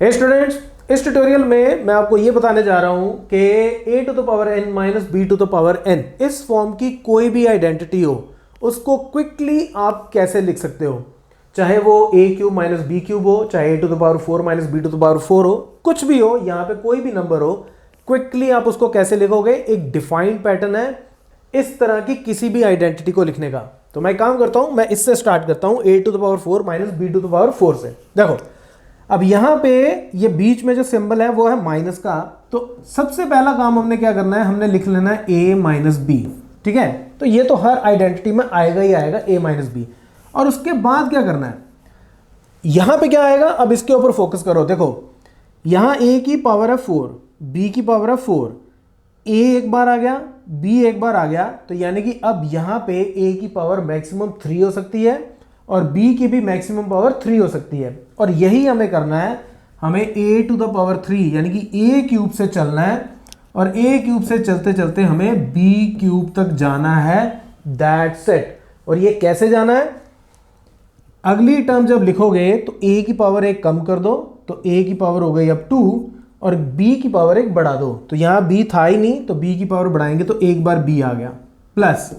हे students, इस tutorial में मैं आपको ये बताने जा रहा हूं कि a to the power n minus B to the power n इस फॉर्म की कोई भी आइडेंटिटी हो उसको क्विकली आप कैसे लिख सकते हो। चाहे वो a cube minus B cube हो, चाहे a to the power 4 minus B to the power 4 हो, कुछ भी हो, यहाँ पे कोई भी नंबर हो, क्विकली आप उसको कैसे लिखोगे। एक डिफाइंड पैटर्न है इस तरह की किसी भी आइडेंटिटी को लिखने का। तो मैं काम करता हूं, मैं इससे स्टार्ट करता हूं a to the power 4 minus B to the power 4 से। देखो अब यहां पे ये बीच में जो सिंबल है वो है माइनस का। तो सबसे पहला काम हमने क्या करना है, हमने लिख लेना है a माइनस बी। ठीक है, तो ये तो हर आइडेंटिटी में आएगा ही आएगा a माइनस बी। और उसके बाद क्या करना है, यहां पे क्या आएगा, अब इसके ऊपर फोकस करो। देखो यहां a की पावर है 4, b की पावर है 4, a एक बार आ गया, b एक बार आ गया, तो यानी कि अब यहां पे a की पावर मैक्सिमम 3 हो सकती है और b की भी मैक्सिमम पावर 3 हो सकती है। और यही हमें करना है, हमें a टू द पावर 3 यानी कि a क्यूब से चलना है और a क्यूब से चलते चलते हमें b क्यूब तक जाना है। That's it. और ये कैसे जाना है, अगली टर्म जब लिखोगे तो a की पावर 1 कम कर दो तो a की पावर हो गई अब 2 और b की पावर 1 बढ़ा दो। तो यहां b था ही नहीं तो b की पावर बढ़ाएंगे तो एक बार b आ गया प्लस।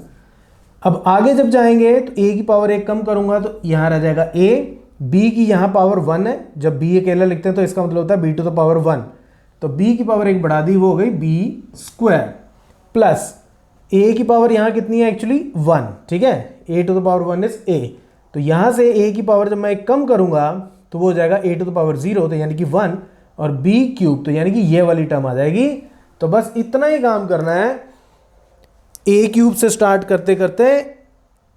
अब आगे जब जाएंगे तो a की पावर 1 कम करूंगा तो यहां रह जाएगा a, b की यहां पावर 1 है, जब b अकेला लिखते हैं तो इसका मतलब होता है b टू द पावर 1, तो b की पावर 1 बढ़ा दी, वो हो गई b स्क्वायर प्लस a की पावर यहां कितनी है एक्चुअली 1। ठीक है, a to the power 1 is a, तो यहां से a की पावर जब मैं 1 कम करूंगा तो वो हो जाएगा a टू द पावर 0, तो यानी कि 1 और b क्यूब, तो यानी कि ये वाली टर्म आ जाएगी। तो बस इतना ही काम करना है, a क्यूब से स्टार्ट करते करते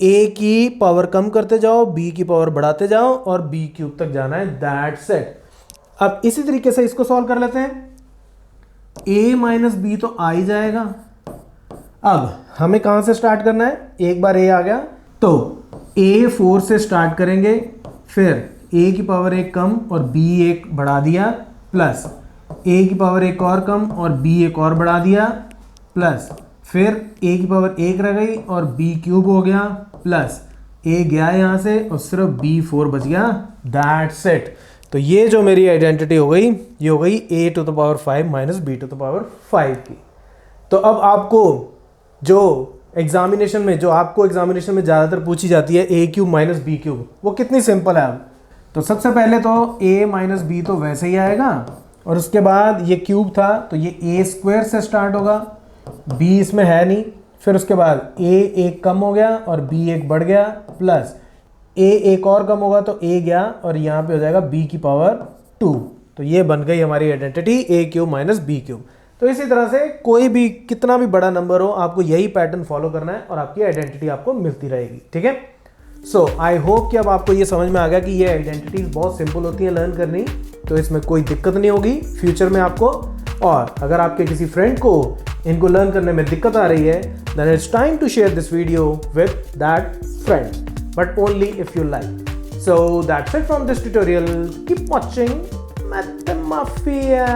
a की पावर कम करते जाओ, b की पावर बढ़ाते जाओ और b क्यूब तक जाना है। That's it. अब इसी तरीके से इसको सॉल्व कर लेते हैं। a माइनस बी तो आ ही जाएगा। अब हमें कहां से स्टार्ट करना है, एक बार a आ गया तो a 4 से स्टार्ट करेंगे, फिर a की पावर 1 कम और b 1 बढ़ा दिया प्लस a की पावर 1 और कम और b 1 और बढ़ा दिया प्लस फिर a की पावर 1 रह गई और b क्यूब हो गया प्लस a गया यहाँ से और सिर्फ b 4 बच गया। That's it. तो ये जो मेरी आइडेंटिटी हो गई, ये हो गई a to the power 5 minus b to the power 5 की। तो अब आपको जो एग्जामिनेशन में ज़्यादातर पूछी जाती है a cube minus B cube, वो कितनी सिंपल है। अब तो सबसे पहले तो a माइनस बी तो वैसे ही आएगा और उसके बाद ये क्यूब था तो ये a स्क्वायर से स्टार्ट होगा, b इसमें है नहीं, फिर उसके बाद a 1 कम हो गया और b 1 बढ़ गया प्लस a 1 और कम होगा तो a गया और यहाँ पे हो जाएगा b की पावर 2। तो ये बन गई हमारी identity a cube minus B cube. तो इसी तरह से कोई भी कितना भी बड़ा नंबर हो, आपको यही पैटर्न फॉलो करना है और आपकी आइडेंटिटी आपको मिलती रहेगी। ठीक है, सो आई होप कि अब आपको ये समझ में आ गया कि ये आइडेंटिटीज बहुत सिंपल होती हैं लर्न करनी, तो इसमें कोई दिक्कत नहीं होगी फ्यूचर में आपको। और अगर आपके किसी फ्रेंड को इनको लर्न करने में दिक्कत आ रही है, then it's time to share this video with that friend, but only if you like. So that's it from this tutorial, keep watching मैथमाफिया।